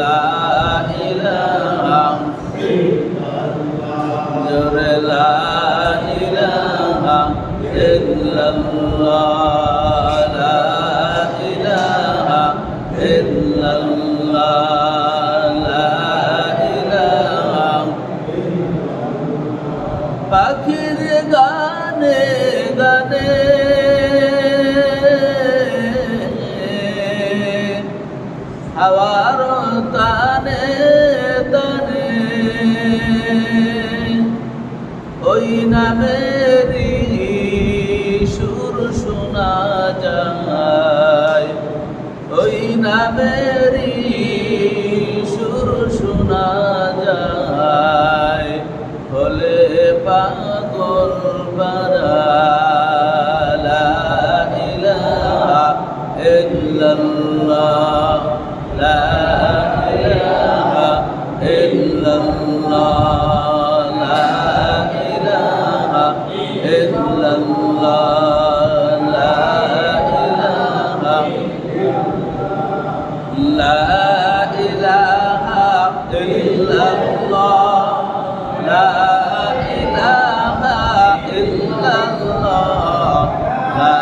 লা ইলাহা ইল্লাল্লাহ জোরে লা ইলাহা ইল্লাল্লাহ লা ইলাহা ইল্লাল্লাহ লা ইলাহা পাখির গানে গানে হাওয়ার তানে তানে ওই নামেরই সুর শোনা যায় ওই নামেরই সুর শোনা যায় হলে পাগল বারা লা ইলাহা ইল্লাল্লাহ লা ইলাহা ইল্লাল্লাহ লা ইলাহা ইল্লাল্লাহ লা ইলাহা লা ইলাহা ইল্লাল্লাহ লা ইলাহা ইল্লাল্লাহ লা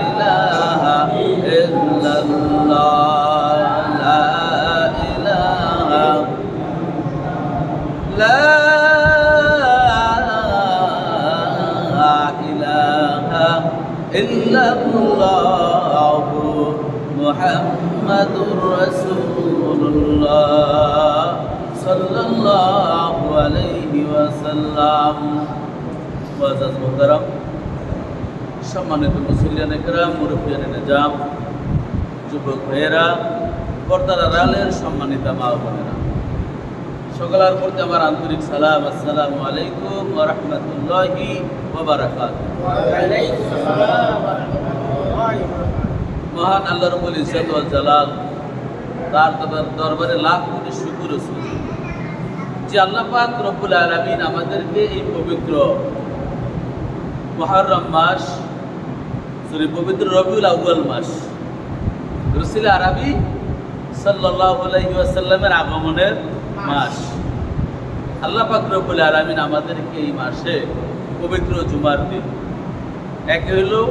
ইলাহা ইল্লাল্লাহ লা ইলাহা লা ইলাহা ইল্লাল্লাহ মুহাম্মাদুর রাসূলুল্লাহ সাল্লাল্লাহু আলাইহি ওয়াসাল্লাম। মুআজ্জাজ মুহতারাম, সম্মানিত মুসল্লিয়ান ইকরাম, মুরব্বিয়ান নিজাম, যুবক ভাইয়েরা, পর্দার আড়ালের সম্মানিত মা ও বোনেরা, সকলের প্রতি আমার আন্তরিক সালাম। আসসালামু আলাইকুম ওয়া রাহমাতুল্লাহি ওয়া বারাকাতুহু। মহান আল্লাহ রাব্বুল ইজ্জত ওয়াল জালাল, তার দরবারে লাখ কোটি শুকর ও সুজুদ যে আল্লাহ পাক রব্বুল আলামিন আমাদেরকে এই পবিত্র মুহররম মাস, পবিত্র রবিউল আউয়াল মাস, রাসূল আরবি সাল্লাল্লাহু আলাইহি ওয়াসাল্লামের আগমনের মাস, আল্লাহ পাক রব্বুল আলামিন আমাদেরকে এই মাসে পবিত্র জুমার দিন, একে হলো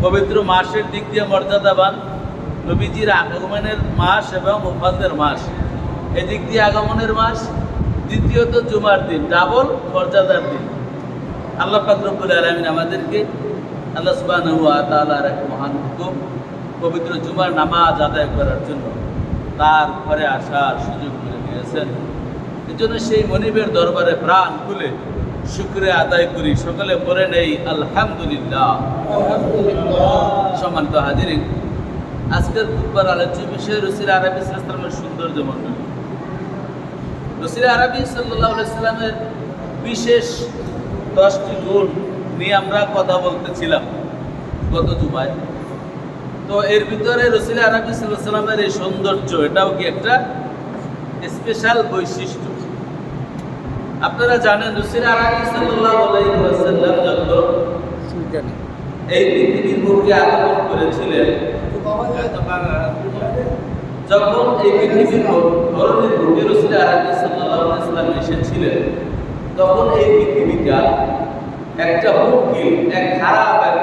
পবিত্র মাসের দিক দিয়ে মর্যাদাবান, নবীজির আগমনের মাস এবং ওফাতের মাস, এদিক দিয়ে আগমনের মাস, দ্বিতীয়ত জুমার দিন, ডাবল মর্যাদার দিন। আল্লাহ পাক রব্বুল আলামিন আমাদেরকে আল্লাহ সুবহানাহু ওয়া তাআলার এক মহান হুকুম, পবিত্র জুমার নামাজ আদায় করার জন্য তার ঘরে আসার সুযোগ করে দিয়েছেন। এই জন্য সেই মনিবের দরবারে প্রাণ খুলে শুকরিয়া আদায় করি, সকলে পড়ে নেই আলহামদুলিল্লাহ। সম্মানিত হাজিরিন, আজকের খুতবার আলোচ্য বিষয় রাসূল আরবি সাল্লাল্লাহু আলাইহি ওয়াসাল্লামের সৌন্দর্য মণ্ডলী। রাসূল আরবি সাল্লাল্লাহু আলাইহি ওয়াসাল্লামের বিশেষ 10টি গুণ নিয়ে আমরা কথা বলতেছিলাম গত জুমায়। তো এর ভিতরে রাসূল আরবি সাল্লাল্লাহু আলাইহি ওয়াসাল্লামের এই সৌন্দর্য, এটাও কি একটা স্পেশাল বৈশিষ্ট্য। আপনারা জানেন রাসূল আরবি সাল্লাল্লাহু আলাইহি ওয়াসাল্লাম এই পৃথিবীর বুকে আগমন করেছিলেন, যখন এই পৃথিবীর ধরনের বুকে রাসূল আরবি সাল্লাল্লাহু আলাইহি ওয়াসাল্লাম এসেছিলেন, তখন এই পৃথিবীটা একটা মুশকিল, এক খারাপ এক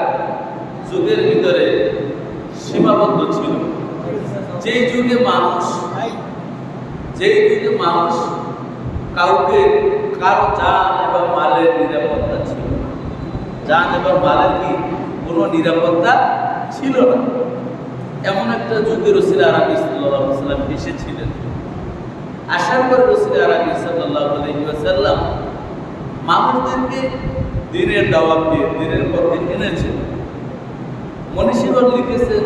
যুগের ভিতরে সীমাবদ্ধ ছিল। যেই যুগে মানুষ কাউকে কারো জান এবং মালের নিরাপত্তা ছিল, জান এবং মালের কি কোনো নিরাপত্তা ছিল না, এমন একটা যুগে রাসূল আরবি সাল্লাল্লাহু আলাইহি ওয়াসাল্লাম এসেছিলেন। আসার পরে রাসূল আরবি সাল্লাল্লাহু আলাইহি ওয়াসাল্লাম মানুষদেরকে দ্বীনের দাওয়াত দিয়ে দ্বীনের পথে এনেছেন। মনীষীগণ লিখেছেন,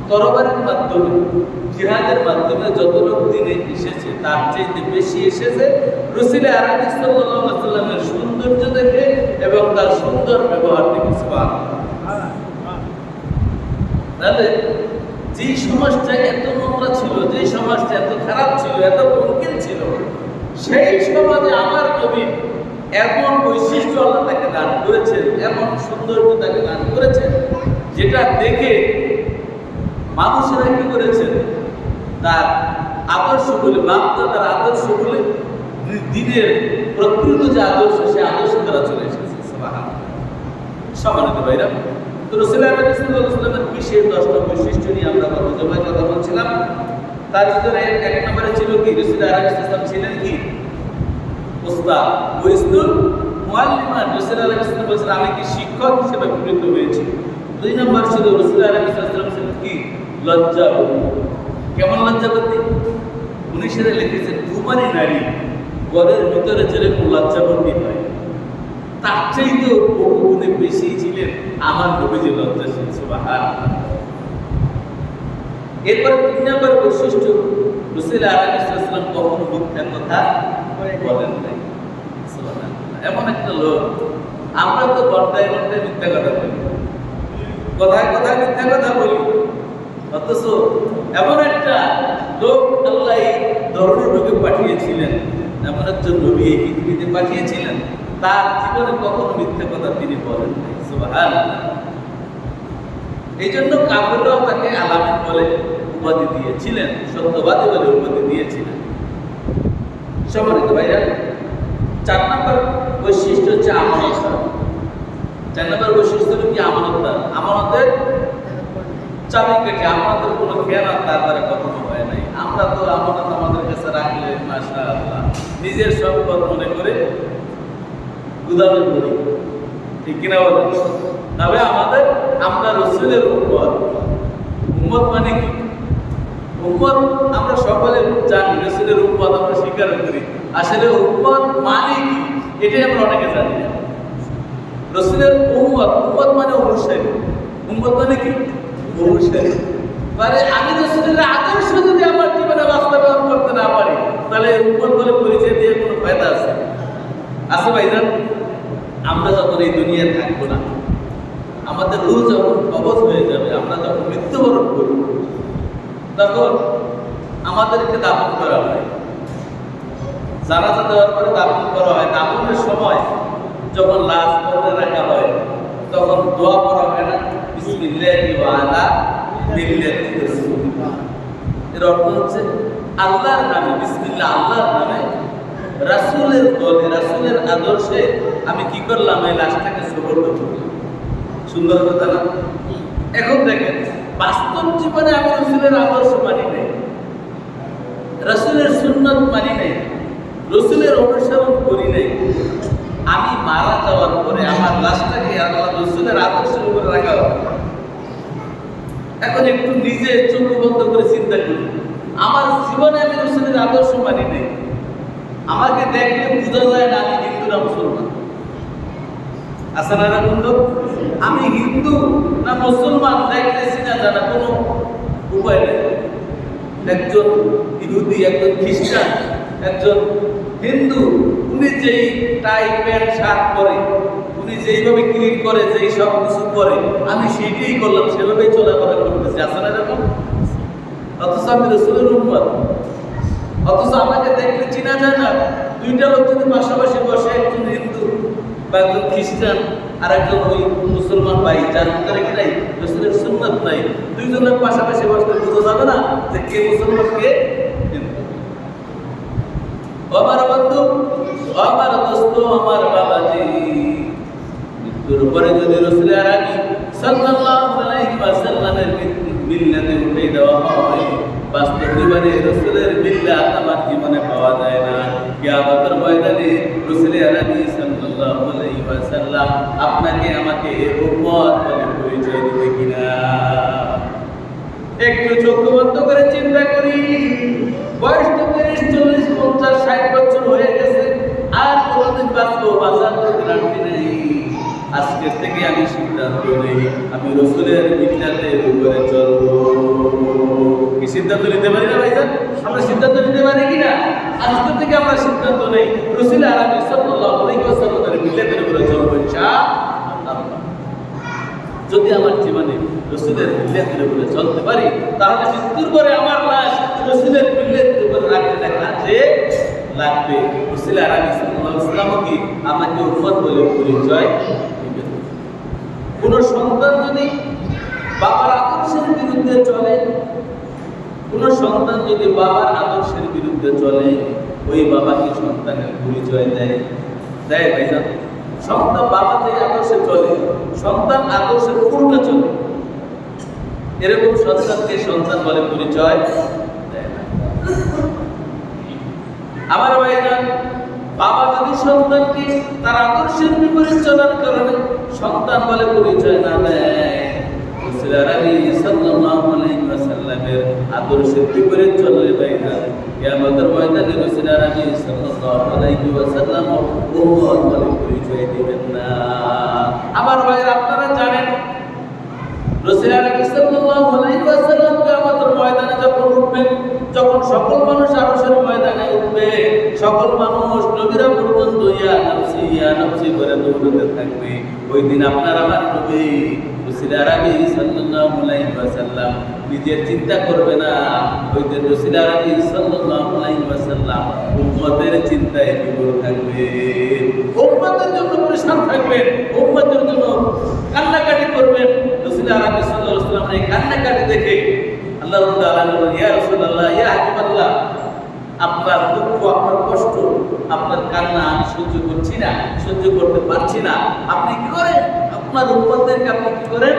তরবারির মাধ্যমে, জিহাদের মাধ্যমে যত লোক দ্বীনে এসেছে তার চাইতে বেশি এসেছে রাসূল আরবি সাল্লাল্লাহু আলাইহি ওয়াসাল্লামের সৌন্দর্য দেখে এবং তার সুন্দর ব্যবহার দেখে। সুবহানাল্লাহ। তাহলে যেই সমাজটা এত নোংরা ছিল, যেই সমাজটা এত খারাপ ছিল, এত মুশকিল ছিল, সেই সমাজে আমার নবী এমন বৈশিষ্ট্য আল্লাহ তাকে দান করেছেন, এমন সৌন্দর্য তাকে দান করেছেন, যেটা দেখে মানুষেরা কি করেছেন, তার আদর্শগুলি, বাপ-দাদার আদর্শগুলি, দিনের প্রকৃত যে আদর্শ, সে আদর্শ দ্বারা চলে এসেছে। সম্মানিত ভাইরা, তো রাসূলুল্লাহ সাল্লাল্লাহু আলাইহি ওয়াসাল্লামের বিশেষ 10টা বৈশিষ্ট্য নিয়ে আমরা কথা বলছিলাম। তার ভিতরে এক নম্বরে ছিল কি, রাসূলুল্লাহ সাল্লাল্লাহু আলাইহি ওয়াসাল্লাম ছিলেন কি? উস্তাদ, ওয়াইসতুল মুআল্লিমান। রাসূলুল্লাহ সাল্লাল্লাহু আলাইহি ওয়াসাল্লাম বলেছেন, আমি কি শিক্ষক হিসেবে প্রেরিত হয়েছি। 2 নম্বর ছিল রাসূলুল্লাহ সাল্লাল্লাহু আলাইহি ওয়াসাল্লাম ছিলেন কি? লজ্জাবতী। কেমন লজ্জাবতী? উনি সেটা লিখেছেন, কুমারী নারী ঘরের ভিতরে যেরকম লজ্জাবতী হয়, তার চাইতেও বহু গুণে বেশি ছিলেন আমার নবীজি লজ্জাশীল। সুবহানাল্লাহ। এরপরে 3 নম্বর বৈশিষ্ট্য, রাসূলুল্লাহ সাল্লাল্লাহু আলাইহি ওয়াসাল্লাম কখনো মিথ্যা কথা বলেন নাই। সুবহানাল্লাহ। এমন একটা লোক, আমরা তো ঘন্টায় ঘন্টায় মিথ্যা কথা বলি, কথায় কথায় মিথ্যা কথা বলি, অথচ এমন একটা লোক আল্লাহ এই ধরনের লোকে পাঠিয়েছিলেন, এমন একজন নবী এই পৃথিবীতে পাঠিয়েছিলেন, তার জীবনে কখনো মিথ্যা কথা তিনি বলেন নাই। সুবহানাল্লাহ। এই জন্য কাফেররাও তাকে আলামিন বলে উপাধি দিয়েছিলেন, সত্যবাদী বলে উপাধি দিয়েছিলেন। সম্মানিত ভাইরা, 4 নম্বর বৈশিষ্ট্য হচ্ছে আমানতদার। 4 নম্বর বৈশিষ্ট্য হলো কি? আমানতদার। আমানতের চাবিকাঠি, আমানতের কোনো খেয়ানত তার দ্বারা কখনো হয় নাই। আমরা তো আমানত আমাদের কাছে রাখলে মাশাআল্লাহ নিজের সম্পদ মনে করে গুদামে করি, ঠিক কিনা বলেন? তবে আমরা রাসূলের উম্মত। উম্মত মানে কি? উম্মত আমরা সকলে জানি, রাসূলের উম্মত আমরা স্বীকার করি। আসলে উম্মত মানে কি এটাই আমরা অনেকে জানি না। রাসূলের উম্মত, উম্মত মানে অনুসারী। উম্মত মানে কি? অনুসারী। মানে আমি রাসূলের আদর্শ যদি আমার জীবনে বাস্তবায়ন করতে না পারি, তাহলে উম্মত বলে পরিচয় দিয়ে কোনো ফায়দা আছে? আছে ভাইজান? আমরা যখন এই দুনিয়ায় থাকবো না, আমাদের রূহ যখন কবজ হয়ে যাবে, আমরা যখন মৃত্যুবরণ করব, তখন আমাদেরকে দাফন করা হয়। জানাজা দেওয়ার পরে দাফন করা হয়। দাফনের সময় যখন লাশ কবরে রাখা হয়, তখন দোয়া করা হয় না? বিসমিল্লাহি ওয়া আলা মিল্লাতি রাসূলিল্লাহ। এর অর্থ হচ্ছে আল্লাহর নামে, বিসমিল্লাহ, আল্লাহর নামে, রাসূলের দলে, রাসূলের আদর্শে আমি কি করলাম? এই লাশটাকে সুবর্ণ করলাম। সুন্দর কথা না? এখন দেখেন, বাস্তব জীবনে আমি রাসূলের আদর্শ মানি নাই, রাসূলের সুন্নাত মানি নাই, রাসূলের অনুসরণ করি নাই। আমি মারা যাওয়ার পরে আমার লাশটাকে আল্লাহ রাসূলের আদর্শের উপরে রাখা হবে। এখন একটু নিজে চোখ বন্ধ করে চিন্তা করি, আমার জীবনে আমি রাসূলের আদর্শ মানি নাই। আমাকে দেখলে বোঝা যায় না আমি হিন্দু না মুসলমান। আছে না বন্ধু? আমি হিন্দু না মুসলমান দেখলে চিনা যায় না, কোনো উপায় নেই। একজন ইহুদি, একজন খ্রিস্টান, একজন হিন্দু, উনি যেই টাই প্যান্ট শার্ট পরে, উনি যেইভাবে ক্লিন করে, যেই সব কিছু করে, আমি সেইটাই করলাম, সেভাবেই চলাফেরা করতেছি। আছে না এরকম? অথচ আমি রাসূলের উম্মত, অথচ আমাকে দেখলে চিনা যায় না। 2টা লোক যদি পাশাপাশি বসে, একজন হিন্দু বা একজন খ্রিস্টান আর একজন ওই মুসলমান ভাই, যার ভিতরে কি নাই? রাসূলের সুন্নাত নাই, 2 জনের পাশাপাশি বসলে বোঝা যাবে না যে কে মুসলমান কে হিন্দু। আমার বন্ধু, আমার দোস্ত, আমার বাবাজি, মৃত্যুর পরে যদি রাসূল আরবি সাল্লাল্লাহু আলাইহি ওয়াসাল্লামের মিল্লাতে উঠে দেওয়া হয়, বাস্তব জীবনে রাসূলের মিল্লাত আমার জীবনে পাওয়া যায় না। কিয়ামতের ময়দানে রাসূল আরবি সাল্লাল্লাহু আলাইহি ওয়াসাল্লাম আপনাকে আমাকে উম্মত বলে পরিচয় দিবে কিনা? একটু চোখ বন্ধ করে চিন্তা করি। বয়স তো 30, 40, 50, 60 বছর হয়ে গেছে, আর কোনদিন বাঁচবো, বাঁচার তো গ্যারান্টি নেই। আজকে থেকে আমি সিদ্ধান্ত নেই, আমি রাসূলের মিল্লাতের উপরে চলবো। কি সিদ্ধান্ত নিতে পারি না ভাইজান? আমরা সিদ্ধান্ত নিতে পারি কিনা? আজকে থেকে আমরা সিদ্ধান্ত নেই, রাসূল আরবি সাল্লাল্লাহু আলাইহি ওয়াসাল্লামের মিল্লাতের উপরে চলবো ইনশাআল্লাহ। যদি আমার জীবনে রাসূলের মিল্লাতের উপরে চলতে পারি, তাহলে মৃত্যুর পরে আমার লাশ রাসূলের মিল্লাতের উপরে রাখতে কাজে লাগবে। রাসূল আরবি সাল্লাল্লাহু আলাইহি ওয়াসাল্লাম কি আমাকে উম্মত বলে পরিচয় দিবেন। কোন সন্তান যদি বাবার আদর্শের বিরুদ্ধে চলে, কোনো সন্তান যদি বাবার আদর্শের বিরুদ্ধে চলে, ওই বাবাকে সন্তানের পরিচয় দেয় দেয় ভাইজান। সন্তান বাবা থেকে আদর্শে চলে, সন্তান আদর্শের উল্টো চলে, এরকম সন্তানকে সন্তান বলে পরিচয় দেয় না। আমার ভাইজান, বাবা যদি সন্তানকে তার আদর্শের বিপরীত চলার কারণে সন্তান বলে পরিচয় না দেয়, রাসূল আরবি সাল্লাল্লাহু আলাইহি ওয়াসাল্লামের আদর্শের বিপরীত চলে ভাইজান, কিয়ামতের ময়দানে রাসূল আরবি সাল্লাল্লাহু আলাইহি ওয়াসাল্লাম উম্মত বলে পরিচয় দিবেন না। আমার ভাইরা, আপনারা জানেন রাসূল আরবি সাল্লাল্লাহু আলাইহি ওয়াসাল্লাম কিয়ামতের ময়দানে যখন উঠবেন, যখন সকল মানুষ আরশের ময়দানে উঠবে, সকল মানুষ নবীরা পর্যন্ত ইয়া নফসি করে দৌড়তে থাকবে, ওই দিন আপনার আমার নবী রাসূল আরবি সাল্লাল্লাহু আলাইহি ওয়াসাল্লাম নিজের চিন্তা করবে না, ওই দিন রাসূল আরবি সাল্লাল্লাহু আলাইহি ওয়াসাল্লাম উম্মতের চিন্তায় বিভোর থাকবে, উম্মতের জন্য পরেশান থাকবেন, উম্মতের জন্য কান্নাকাটি করবেন। রাসূল আরবি সাল্লাল্লাহু আলাইহি ওয়াসাল্লাম এই কান্নাকাটি দেখে আল্লাহ রাব্বুল আলামিন বলেন, ইয়া রাসূলুল্লাহ, ইয়া হাবিবাল্লাহ, আপনার দুঃখ, আপনার কষ্ট, আপনার কান্না আমি সহ্য করছি না, সহ্য করতে পারছি না। আপনি কি করেন? আপনার উম্মতদেরকে আপনি কি করেন?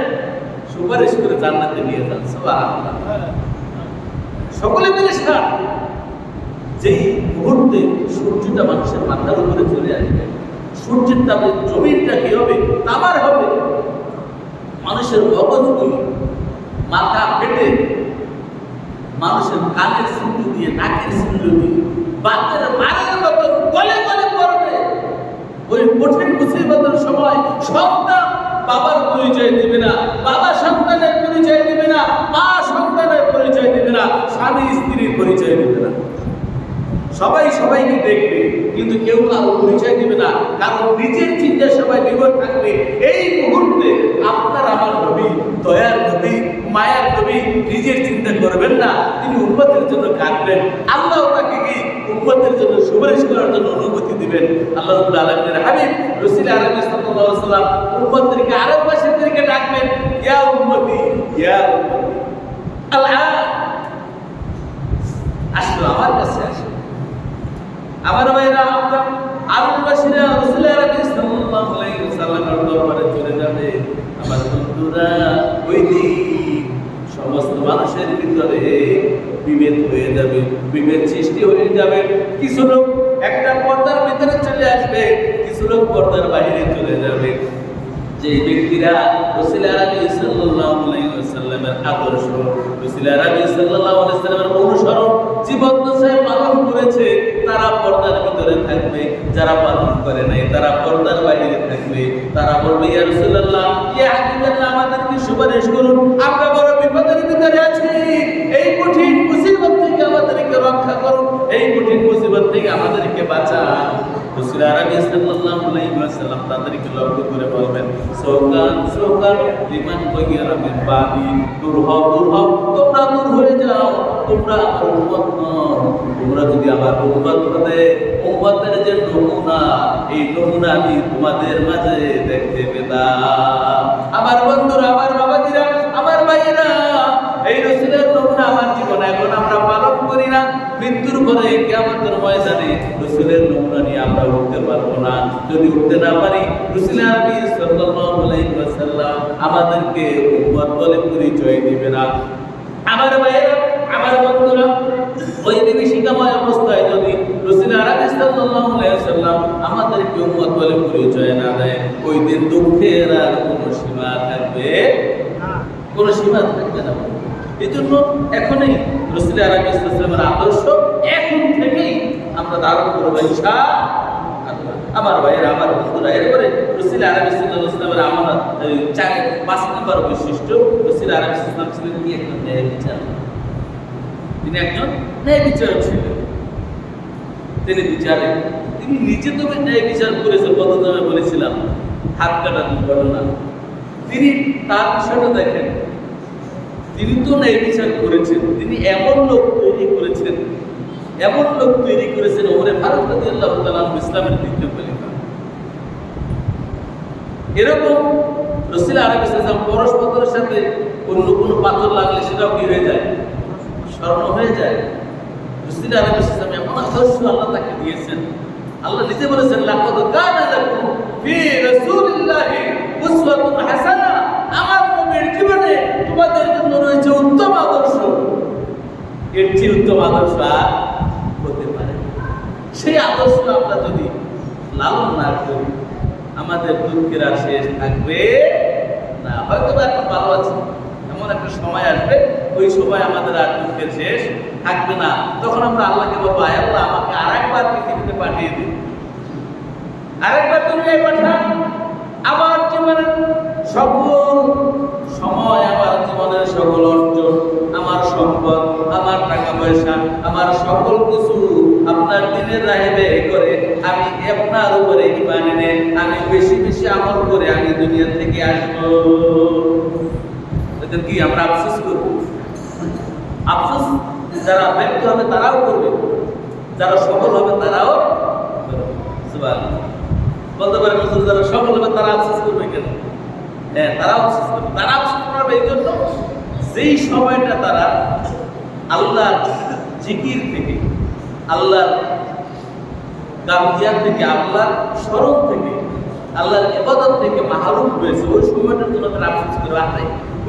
সুপারিশ করে জান্নাতে নিয়ে যান। সুবহানাল্লাহ। সকলে পেরেশান। যেই মুহূর্তে সূর্যটা মানুষের মাথার উপরে চলে আসবে, সূর্যের তাপে জমিনটা কি হবে? তামার হবে। মানুষের মগজগুলি মাথা ফেটে মানুষের কানের সিন্ধু দিয়ে, নাকের সিন্ধু দিয়ে বাতের মারের মতো গলে গলে পড়বে। ওই কঠিন মুসিবতের সময় সন্তান বাবার পরিচয় দিবে না, বাবা সন্তানের পরিচয় দিবে না, মা সন্তানের পরিচয় দিবে না, স্বামী স্ত্রীর পরিচয় দিবে না। সবাই সবাইকে দেখবে, কিন্তু কেউ কারো পরিচয় দিবে না, কারণ নিজের চিন্তা সবাই বিভোর থাকবে। এই মুহূর্তে আপনার আমার নবী, দয়ার নবী, মায়ার নবী নিজের চিন্তা করবেন না, তিনি উম্মতের জন্য কাঁদবেন। আল্লাহ তাকে কি উম্মতের জন্য সুপারিশ করার জন্য অনুমতি দিবেন। আল্লাহ রাব্বুল আলামিনের হাবিব রাসূল আরবি সাল্লাল্লাহু আলাইহি ওয়াসাল্লাম উম্মতদেরকে আরববাসীদেরকে ডাকবেন, ইয়া উম্মতি, ইয়া উম্মতি, আল্লাহ আসো, আমার কাছে আসো। আমার ভাইরা, আমরা আরববাসীরা রাসূল আরবি সাল্লাল্লাহু আলাইহি ওয়াসাল্লামের দরবারে চলে যাবে। আমার বন্ধুরা, ওই দিন সমস্ত মানুষের ভিতরে বিভেদ হয়ে যাবে, বিভেদ সৃষ্টি হয়ে যাবে। কিছু লোক একটা পর্দার ভিতরে চলে আসবে, কিছু লোক পর্দার বাইরে চলে যাবে। যে ব্যক্তিরা রাসূল আরবি সাল্লাল্লাহু আলাইহি ওয়াসাল্লামের আদর্শ, রাসূল আরবি সাল্লাল্লাহু আলাইহি ওয়াসাল্লামের অনুসরণ জীবদ্দশায় পালন করেছে, তারা পর্দার ভিতরে থাকবে। যারা পালন করে নাই তারা পর্দার বাইরে থাকবে। তারা বলবে, ইয়া রাসূলুল্লাহ, ইয়া হাবিবাল্লাহ, আমাদেরকে সুপারিশ করুন, আমরা বড় বিপদের ভিতরে আছি, এই কঠিন মুসিবত থেকে আমাদেরকে রক্ষা করুন, এই কঠিন মুসিবত থেকে আমাদেরকে বাঁচান। রাসূল আরবি সাল্লাল্লাহু আলাইহি ওয়াসাল্লাম তাদেরকে লক্ষ্য করে বলবেন, সৌকান সৌকান লিমান বাগিরা মিন বাদি, দূর হও, দূর হও, তোমরা দূর হয়ে যাও, তোমরা আমার উম্মত নও। তোমরা যদি আমার উম্মত হতে, উম্মতের যে নমুনা, এই নমুনা আমি তোমাদের মাঝে দেখতে পেতাম। আমার বন্ধুরা, আমার বাবাজিরা, আমার ভাইয়েরা, এই রাসূলের নমুনা আমার জীবনে এখন আমরা পালন করি না। মৃত্যুর পরে কিয়ামতের ময়দানে রাসূলের নমুনা নিয়ে আমরা উঠতে পারবো না। যদি উঠতে না পারি, রাসূল আরবি সাল্লাল্লাহু আলাইহি ওয়াসাল্লাম আমাদেরকে উম্মত বলে পরিচয় দিবে না। আমার ভাইয়েরা, আমার বন্ধুরা, ওই বিভীষিকাময় অবস্থায় যদি রাসূল আরবি সাল্লাল্লাহু আলাইহি ওয়াসাল্লাম আমাদেরকে উম্মত বলে পরিচয় না দেয়, ওই দিন দুঃখের আর কোনো সীমা থাকবে না, কোনো সীমা থাকবে না। এই জন্য এখনই রাসূল আরবি সাল্লাল্লাহু আলাইহি আদর্শ এখন থেকেই আমরা ধারণ করবো ইনশাআল্লাহ। আমার ভাইয়েরা, আমার বন্ধুরা, এরপরে রাসূল আরবি সাল্লাল্লাহু আলাইহি ওয়াসাল্লামের আমানত 5 নম্বর বৈশিষ্ট্য, রাসূল আরবি সাল্লাল্লাহু আলাইহি ওয়াসাল্লাম ছিলেন কি? একজন ন্যায় বিচারক। তিনি একজন ন্যায় বিচারক ছিলেন। তিনি বিচারে, তিনি নিজে তো ন্যায় বিচার করেছেন। কত সময় বলেছিলাম হাত কাটা দুর্ঘটনা, তিনি তার বিষয়টা দেখেন, তিনি তো ন্যায় বিচার করেছেন। তিনি এমন লোক তৈরি করেছেন, এমন লোক তৈরি করেছেন, ওমরে ফারুক রাদিয়াল্লাহু তাআলা ইসলামের দ্বিতীয় খলিফা। এরকম রাসূল আরবি সাল্লাল্লাহু আলাইহি ওয়াসাল্লাম পরস্পরের সাথে অন্য কোনো পাথর লাগলে সেটাও কি হয়ে যায়? স্মরণ হয়ে যায়। রসুল আলাইহিস সালাম এমন আদর্শ আল্লাহ তাকে দিয়েছেন। আল্লাহ নিজে বলেছেন, লাকাদ কানা লাকুম ফি রাসূলিল্লাহি উসওয়াতুন হাসানাহ, আমার নবীর জীবনে তোমাদের জন্য রয়েছে উত্তম আদর্শ। এর চেয়ে উত্তম আদর্শ আর হতে পারে? সেই আদর্শ আমরা যদি লালন না করি, আমাদের দুঃখের আর শেষ থাকবে না। হয়তো এখন ভালো আছে, এমন একটা সময় আসবে, ওই সময় আমাদের আর দুঃখের শেষ থাকবে না। তখন আমরা আল্লাহকে বলবো, আয় আল্লাহ, আমাকে আরেকবার পৃথিবীতে পাঠিয়ে দিন, আরেকবার দুনিয়ায় পাঠান। আমার জীবনের সকল সময়, আমার জীবনের সকল অর্জন, আমার সম্পদ, আমার টাকা পয়সা, আমার সকল কিছু আপনার দিনের রাহে ব্যয় করে আমি আপনার উপরে ঈমান এনে আমি বেশি বেশি আমল করে আমি দুনিয়া থেকে আসবো। কি আমরা আফসোস করবো? আফসোস যারা ব্যর্থ হবে তারাও করবে, যারা সফল হবে তারাও বলতে পারে, যারা সফল হবে তারা আফসোস করবে কেন? হ্যাঁ, তারা আফসোস করবে। তারা আফসোস করবে এই জন্য, যেই সময়টা তারা আল্লাহর জিকির থেকে, আল্লাহর গাম্বিয়ার থেকে, আল্লাহর স্মরণ থেকে, আল্লাহর ইবাদত থেকে মাহরুম হয়েছে, ওই সময়টার জন্য তারা আফসোস করে। আর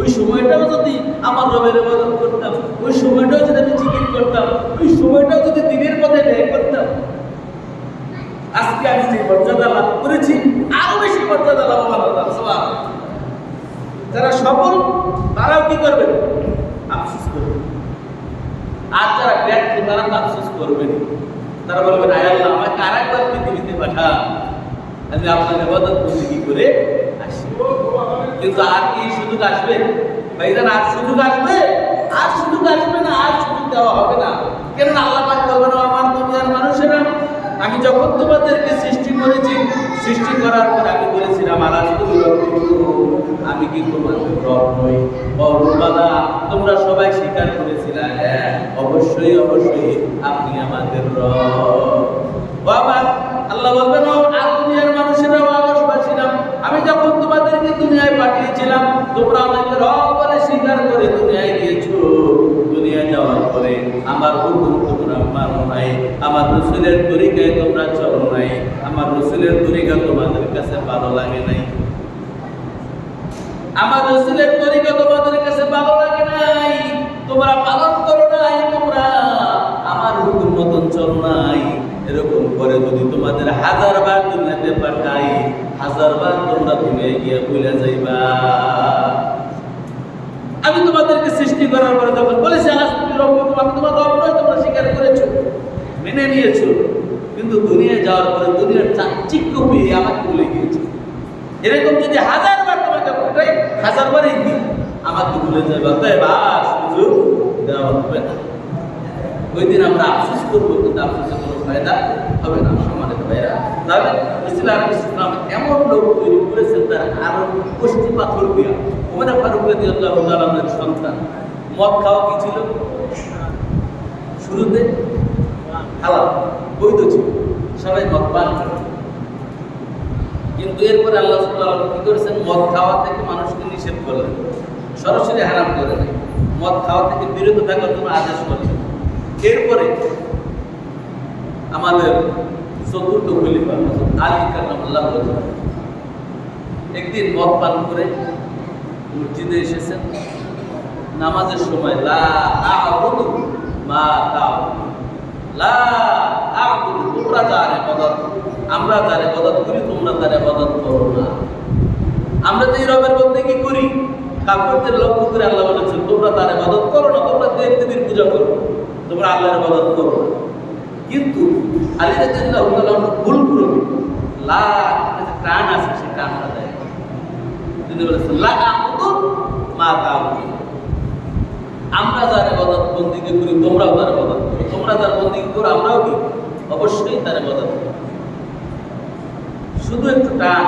ওই সময়টাও যদি আমার রবের ইবাদত করতাম, ওই সময়টাও যদি আমি জিকির করতাম, ওই সময়টাও যদি দিনের পথে ব্যয় করতাম, আজকে আমি যে মর্যাদা লাভ করেছি আরো বেশি মর্যাদা লাভবান হতাম। যারা সফল তারাও কি করবেন? আফসোস করবেন। আর যারা ব্যর্থ তারা আফসোস করবেন, তারা বলবেন, আয় আল্লাহ, আমাকে আরেকবার পৃথিবীতে পাঠান, আমি আপনার ইবাদত বন্দেগী করে আসি। কিন্তু আর কি সুযোগ আসবে ভাইজান? আর সুযোগ আসবে? আর সুযোগ আসবে না, আর সুযোগ দেওয়া হবে না। কেন? আল্লাহ পাক বলবেন, আমার দুনিয়ার মানুষেরা, আমি যখন তোমাদেরকে সৃষ্টি করেছি, সৃষ্টি করার পর আমি বলেছিলাম, আমি কি তোমাদের রব নই? বড়বাদা, তোমরা সবাই স্বীকার করেছিলে, হ্যাঁ অবশ্যই অবশ্যই আপনি আমাদের রব। বাবা আল্লাহ বলবেন, আর দুনিয়ার মানুষেরাও আকাশবাসীরা, আমি যখন তোমাদেরকে দুনিয়ায় পাঠিয়েছিলাম, তোমরা আমাকে রব বলে স্বীকার করে দুনিয়ায় গিয়েছো। দুনিয়ায় যাওয়ার পরে আমার হুকুম তোমরা মানো নাই, আমার রাসূলের তরিকায় তোমরা চলো নাই, আমার রাসূলের তরিকা তোমাদের কাছে ভালো লাগে নাই, আমার রাসূলের তরিকা তোমাদের কাছে ভালো লাগে নাই, তোমরা পালন করো নাই, তোমরা আমার হুকুম মতন চলো নাই। এরকম করে যদি তোমাদের 1000 বার দুনিয়াতে পাঠাই, 1000 বার তোমরা দুনিয়ায় গিয়ে ভুলে যাইবা। আমি তোমাদেরকে সৃষ্টি করার পরে যখন বলেছি আজ তুমি রব, আমি তোমার রব নই, তোমরা স্বীকার করেছো, মেনে নিয়েছো, কিন্তু দুনিয়ায় যাওয়ার পরে দুনিয়ার চাকচিক্য পেয়ে আমাকে ভুলে গিয়েছো। এরকম যদি 1000 বার তোমাকে পাঠাই, 1000 বারই আমাকে ভুলে যাবে, তাই বাস সুযোগ দেওয়া হবে না। ওই দিন আমরা আফসোস করবো, কিন্তু আফসোসের কোনো ফায়দা হবে না। সম্মানিত ভাইরা, তাহলে রাসূল আলাইহিস সালাম এমন লোক তৈরি করেছেন, তার আরো কষ্টি পাথর দিয়া। ওমর ফারুক রাদিয়াল্লাহু তাআলা আনহুর সন্তান। মদ খাওয়া কি ছিল? শুরুতে হালাল, বৈধ ছিল, সবাই মদ পান করে। কিন্তু এরপরে আল্লাহ সুবহানাহু ওয়া তাআলা কি করেছেন? মদ খাওয়া থেকে মানুষকে নিষেধ করলেন, সরাসরি হারাম করে নাই, মদ খাওয়া থেকে বিরত থাকার জন্য আদেশ করলেন। এরপরে আমাদের চতুর্থ খলিফা আলী কারামাল্লাহ একদিন মদ পান করে মসজিদে এসেছেন। নামাজের সময় লা আ'বুদু মা তা'বুদু, লা আ'বুদু, তোমরা যার ইবাদত, আমরা যার ইবাদত করি তোমরা তার ইবাদত করো না। আমরা যে রবের বন্দেগী করি, কাফেরদের লক্ষ্য করে আল্লাহ বলেছেন, তোমরা তার ইবাদত করো না, তোমরা দেব-দেবীর পূজা করো, তোমরা আল্লাহর ইবাদত করো না। কিন্তু আলী রাদিয়াল্লাহু তাআলা ভুল করবে, লা কান আছে, সে কানটা দেয়। তিনি বলেছেন, লা আ'বুদু মা তা'বুদু, আমরা যার ইবাদত বন্দেগী করি তোমরাও তার ইবাদত করো, তোমরা যার বন্দেগী করো আমরাও কি অবশ্যই তার ইবাদত করি। শুধু একটু টান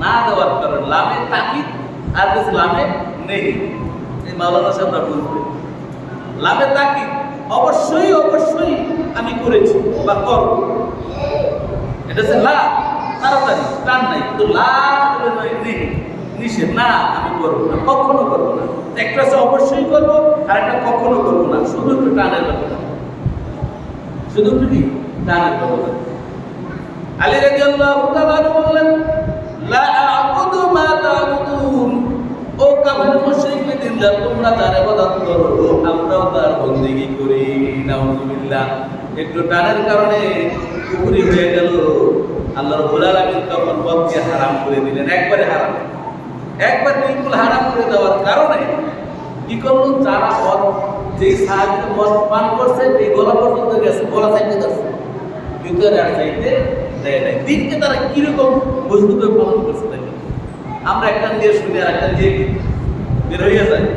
না দেওয়ার কারণে লামে তাকিদ আর বেশ লামে নেই। এই মাওলানা সাহেবরা বলবে লামে তাকিদ অবশ্যই অবশ্যই আমি করেছি বা করব, এটা হচ্ছে লা, তাড়াতাড়ি টান নাই, কিন্তু লা নেই। নিষেধ, না আমি করবো না, কখনো করবো না। একটা হচ্ছে অবশ্যই করবো, আর একটা কখনো করবো না, শুধু একটু টানের ব্যাপার, শুধু একটু কি টানের ব্যাপার। আলী রাদিয়াল্লাহু তাআলা বললেন, লা আ'বুদু মা তা'বুদুন, ও কাফের মুশরিক দিনদার, তোমরা যার ইবাদত করো আমরাও তার বندگی করি। নাউযুবিল্লাহ। একটু টানের কারণে কুফরি হয়ে গেল। আল্লাহ রাব্বুল আলামিন তখন মদকে হারাম করে দিলেন, একবারে হারাম, একবার বিলকুল হারাম করে দেওয়ার কারণে কি করলো, যারা মদ, যে সাহাবী মদ পান করছে এই গলা পর্যন্ত গেছে, গলা চাইতে যাচ্ছে, ভিতরে আর চাইতে দেয় নাই। দিনকে তারা কিরকম মজবুত পালন করছে দেখেন। আমরা একটা দিয়ে শুনে আর একটা দিয়ে বের হয়ে যায়,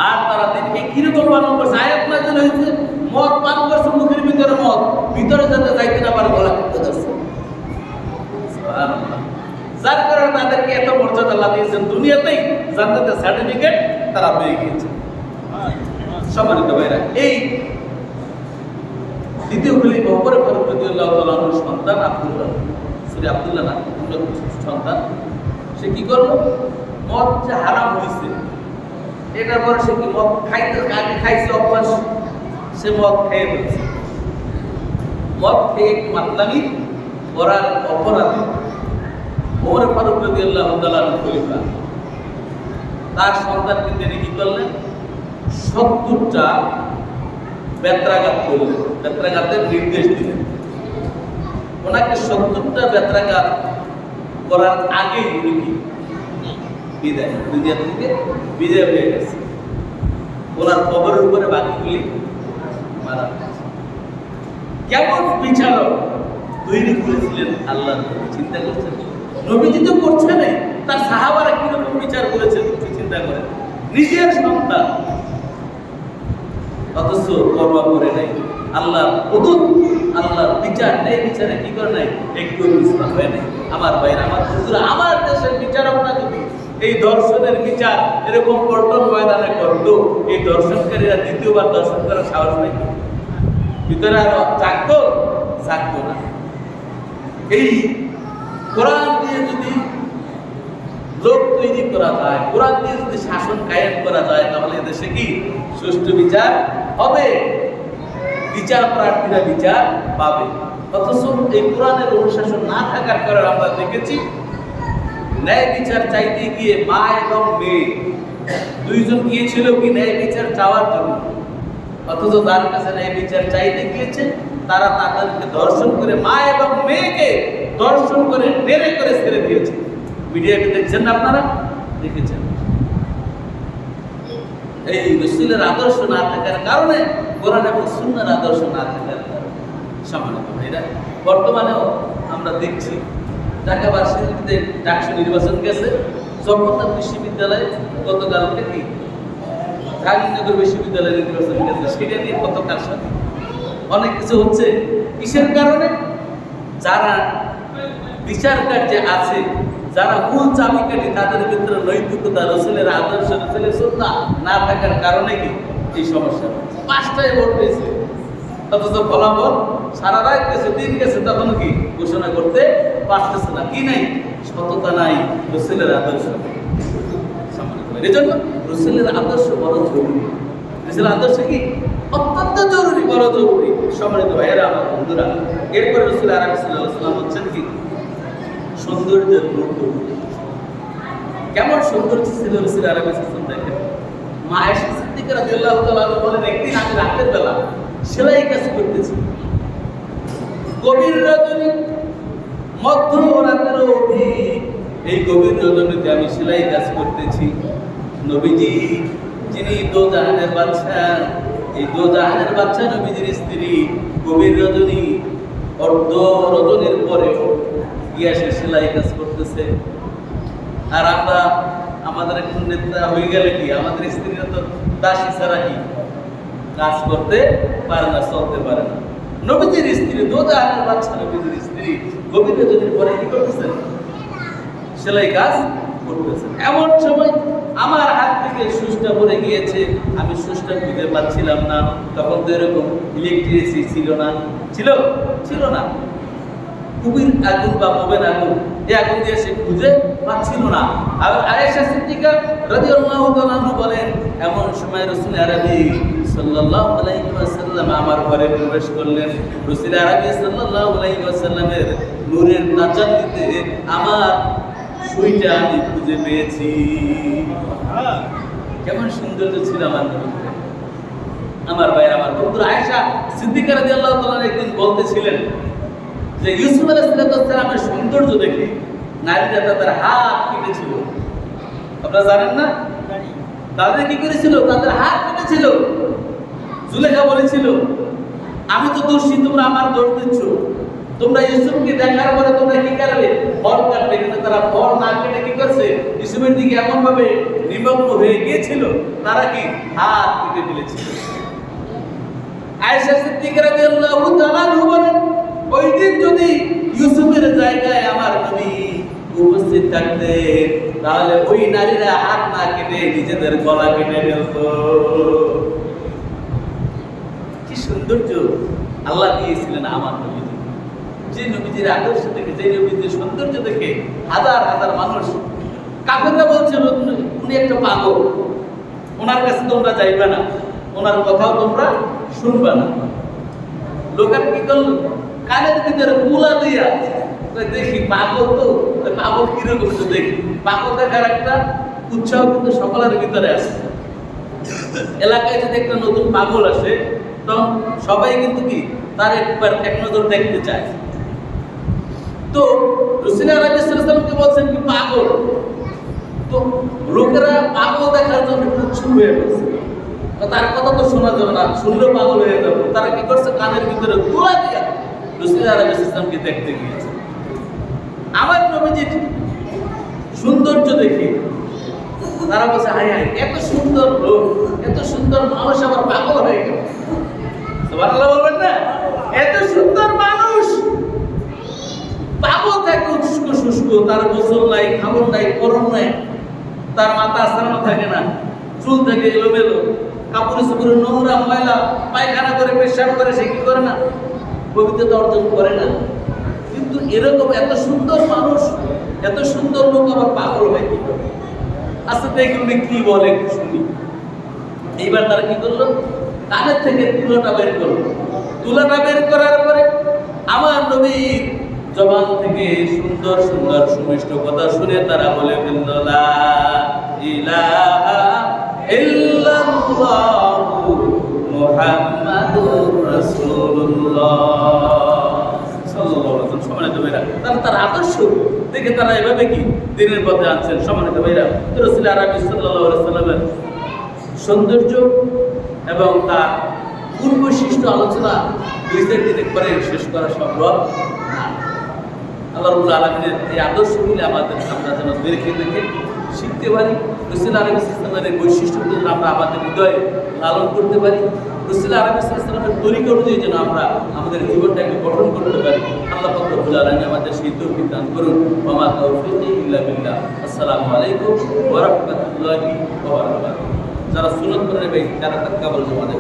আর তারা দিনকে কিরকম পালন করছে। আয়াত নাযিল হয়েছে, মদ পান করছে, মুখের ভিতরে মদ, ভিতরে যাতে যাইতে না পারে গলা টিপতে যাচ্ছে। সুবহানাল্লাহ। যার কারণে তাদেরকে এত মর্যাদা আল্লাহ দিয়েছেন, দুনিয়াতেই জান্নাতের সার্টিফিকেট তারা পেয়ে গিয়েছে। সম্মানিত ভাইরা, এই দ্বিতীয় খলিফা ওমর ফারুক রাদিয়াল্লাহু তাআলা আনহুর সন্তান আব্দুল্লাহ, আব্দুল্লাহ না, সন্তান, সে কি করলো, মদ যে হারাম হয়েছে এটার পরে সে কি মদ খাইতে, আগে খাইছে অভ্যাস, সে মদ খেয়ে ফেলছে। মদ খেয়ে মাতলামি করার অপরাধে ওমর ফারুক রাদিয়াল্লাহু তাআলা আনহু খলিফা তার সন্তানকে তিনি কি করলেন, ৭০টা বেত্রাঘাত করলেন, বেত্রাঘাতের নির্দেশ দিলেন। ওনাকে ৭০টা বেত্রাঘাত করার আগেই উনি কি বিদায়, দুনিয়া থেকে বিদায় হয়ে গেছে। ওনার কবরের উপরে বাকিগুলি মারা গেছে। কেমন বিচারক তৈরি করেছিলেন আল্লাহ, চিন্তা করছেন? নবীজি তো করছে নাই, তার সাহাবারা কিরকম বিচার করেছেন চিন্তা করেন। নিজের সন্তান, অথচ পরোয়া করে নাই। আল্লাহ হুদুদ, আল্লাহর বিচার নেই, বিচারে কি করে নাই, একটু ইসলাম হয় নাই। আমার ভাইরা, আমার বন্ধুরা, আমার দেশের বিচারকরা যদি এই দর্শনের বিচার এরকম পল্টন ময়দানে করতো, এই দর্শনকারীরা দ্বিতীয়বার দর্শন করার সাহস নেই, ভিতরে আর জাগতো না। এই কোরআন দিয়ে যদি লোক তৈরি করা যায়, কোরআন দিয়ে যদি শাসন কায়েম করা যায়, তাহলে দেশে কি সুষ্ঠু বিচার হবে, বিচার প্রার্থীরা বিচার পাবে। অথচ এই কোরআনের অনুশাসন না থাকার কারণে আমরা দেখেছি ন্যায় বিচার চাইতে গিয়ে মা এবং মেয়ে দুইজন গিয়েছিল কি ন্যায় বিচার চাওয়ার জন্য, অথচ যার কাছে ন্যায় বিচার চাইতে গিয়েছে তারা তাদেরকে দর্শন করে, মা এবং মেয়েকে দর্শন করে নেড়ে করে ছেড়ে দিয়েছে। মিডিয়াতে দেখছেন না, আপনারা দেখেছেন। এই রাসূলের আদর্শ না থাকার কারণে, কোরআন এবং সুন্নাহর আদর্শ না থাকার কারণে। সম্মানিত ভাইরা, বর্তমানেও আমরা দেখছি ঢাকা ভার্সিটিতে ডাকসু নির্বাচন গেছে, জগন্নাথ বিশ্ববিদ্যালয়ে গতকালকে কি জাহাঙ্গীরনগর বিশ্ববিদ্যালয়ের নির্বাচন গেছে, সেটা নিয়ে কত কার সাথে অনেক কিছু হচ্ছে। কিসের কারণে? যারা বিচার কার্যে আছে, যারা মূল চাবিকাঠি, তাদের ভিতরে নৈতিকতা, রাসূলের আদর্শ, রাসূলের সুন্নাহ না থাকার কারণে কি এই সমস্যা। 5টায় ভোট হয়েছে, অথচ ফলাফল সারা রাত গেছে, দিন গেছে, তখন কি ঘোষণা করতে পারতেছে না। কি নাই? সততা নাই, রাসূলের আদর্শ। এই জন্য রাসূলের আদর্শ বড় জরুরি। রাসূলের আদর্শ কি অত্যন্ত জরুরি, বড় জরুরি। সম্মানিত ভাইয়েরা, আমার বন্ধুরা, এরপরে রাসূল আরবি সাল্লাল্লাহু আলাইহি ওয়াসাল্লাম হচ্ছেন কি সৌন্দর্যের মূর্ত। কেমন সৌন্দর্য ছিল রাসূল আরবি সাল্লাল্লাহু আলাইহি ওয়াসাল্লাম, দেখেন। মা আয়েশা সিদ্দিকা রাদিয়াল্লাহু তাআলা বলেন, একদিন আমি রাতের বেলা সেলাই কাজ করতেছি, গভীর রজনী, মধ্যরাতের অবধি এই গভীর রজনীতে আমি সেলাই কাজ করতেছি। নবীজি, যিনি দোজাহানের বাদশা, এই দোজাহানের বাদশা নবীজির স্ত্রী, গভীর রজনী, অর্ধ রজনীর পরেও গিয়া সে সেলাই কাজ করতেছে। আর আমরা আমাদের একটু নেতা হয়ে গেলে কি, আমাদের স্ত্রীরা তো দাসী ছাড়া কি কাজ করতে পারে না, চলতে পারে না। নবীজির স্ত্রী, দোজাহানের বাদশা নবীজির স্ত্রী, গভীর রজনীর পরে কি করতেছেন? সেলাই কাজ করতেছেন। এমন সময় আমার হাত থেকে সুচটা পড়ে গিয়েছে, আমি সুচটা খুঁজে পাচ্ছিলাম না। তখন তো এরকম ইলেকট্রিসিটি ছিল না, ছিল না, খুবই আগুন বা মোবের আগুন, এই আগুন দিয়ে সে খুঁজে পাচ্ছিল না। আর আয়েশা সিদ্দিকা রাদিয়াল্লাহু তাআলা আনহা বলেন, এমন সময় রাসূল আরবি সাল্লাল্লাহু আলাইহি ওয়াসাল্লাম আমার ঘরে প্রবেশ করলেন। রাসূল আরবি সাল্লাল্লাহু আলাইহি ওয়াসাল্লামের নূরের তাজাল্লিতে আমার সুইটা আমি খুঁজে পেয়েছি। কেমন সৌন্দর্য ছিল আমার নবীর। আমার ভাইয়ের, আমার বন্ধুরা, আয়েশা সিদ্দিকা রাদিয়াল্লাহু তাআলা একদিন বলতেছিলেন যে ইউসুফ আলাইহিস সালামের সৌন্দর্য দেখে নারীরা তাদের হাত কেটেছিল। আপনারা জানেন না? তাদের কি করেছিল? তাদের হাত কেটেছিল। জুলেখা বলেছিল, আমি তো দোষী, তোমরা আমার দোষ দিচ্ছ। তোমরা ইউসুফকে দেখার পরে তোমরা কি করবে? ফল কাটবে। কিন্তু তারা ফল না কেটে কি করছে? ইউসুফের দিকে এমন ভাবে নিমগ্ন হয়ে গিয়েছিল, তারা কি হাত কেটে ফেলেছিল। আয়েশা সিদ্দিকা রাদিয়াল্লাহু তাআলা বলেন, ওই দিন যদি ইউসুফের জায়গায় আমার নবী উপস্থিত থাকতেন, তাহলে ওই নারীরা হাত না কেটে নিজেদের গলা কেটে ফেলত। কি সৌন্দর্য আল্লাহ দিয়েছিলেন আমার নবী। যে নবীজির আদর্শ দেখে, যে নবীজির সৌন্দর্য দেখে হাজার হাজার মানুষ, কাফেররা বলছিল উনি একটা পাগল, ওনার কাছে তোমরা যাইবে না, ওনার কথাও তোমরা শুনবে না। লোকের কি করলো? কানের ভিতরে কুলা দিয়া দেখি পাগল, তো পাগল কিরকম তো দেখি। পাগল দেখার একটা উৎসাহ কিন্তু সকলের ভিতরে আছে। এলাকায় যদি একটা নতুন পাগল আসে, তখন সবাই কিন্তু কি তার একবার এক নজর দেখতে চায়। তো রাসূল আলাইহিস সালামকে বলছেন কি পাগল, তো লোকেরা পাগল দেখার জন্য উৎসুক হয়ে গেছে। তার কথা তো শোনা যাবে না, শুনলেও পাগল হয়ে যাবে। তারা কি করছে? কানের ভিতরে তুলা দিয়া রাসূল আলাইহিস সালামকে দেখতে গিয়েছে। আমার নবীজির সৌন্দর্য দেখে তারা বলছে, হায় হায়, এত সুন্দর লোক, এত সুন্দর মানুষ আমার পাগল হয়ে গেল। সুবহানাল্লাহ বলবেন না? এত সুন্দর মানুষ পাগল থাকে, উৎসুক শুষ্ক, তার গোসল নাই, খাবার নাই, গরম নাই, তার মাথা আসানো থাকে না, চুল থাকে এলোমেলো, কাপড়ে চোপড়ে নোংরা ময়লা, পায়খানা করে, পেশাব করে, সে কি করে না? পবিত্রতা অর্জন করে না। কিন্তু এরকম এত সুন্দর মানুষ, এত সুন্দর লোক আবার পাগল হয় কি করে? আচ্ছা দেখি উনি কি বলে, শুনি। এইবার তারা কি করলো? কানের থেকে তুলাটা বের করলো। তুলাটা বের করার পরে আমার নবীর জবান থেকে সুন্দর সুন্দর সুমিষ্ট কথা শুনে তারা বলে ফেলল, লা ইলাহা ইল্লাল্লাহু মুহাম্মাদুর রাসূলুল্লাহ সাল্লাল্লাহু আলাইহি ওয়াসাল্লাম। সম্মানিত ভাইরা, তার আদর্শ দেখে তারা এভাবে কি দিনের পথে আনছেন। সম্মানিত ভাইরা, রাসূল আরবি সাল্লাল্লাহু আলাইহি ওয়াসাল্লামের সৌন্দর্য এবং তার গুণ বৈশিষ্ট্য আলোচনা দুই চার দিনে করে শেষ করা সম্ভব না। আল্লাহ রাব্বুল আলামিনের এই আদর্শগুলি আমাদের আমরা যেন দেখে দেখে শিখতে পারি। রাসূল আরবি সাল্লাল্লাহু বৈশিষ্ট্যগুলো যেন আমরা আমাদের হৃদয়ে লালন করতে পারি। রাসূল আরবি সাল্লাল্লাহু তরিকা অনুযায়ী যেন আমরা আমাদের জীবনটাকে গঠন করতে পারি। আল্লাহ পাক রব্বুল আলামিন আমাদের সেই তৌফিক দান করুন। ওয়া মা তাওফীকি ইল্লা বিল্লাহ। আসসালামু আলাইকুম ওয়া রাহমাতুল্লাহি ওয়া বারাকাতুহু। যারা সুন্নাত করে নেবে, যারা তাকওয়া বলবে আমাদের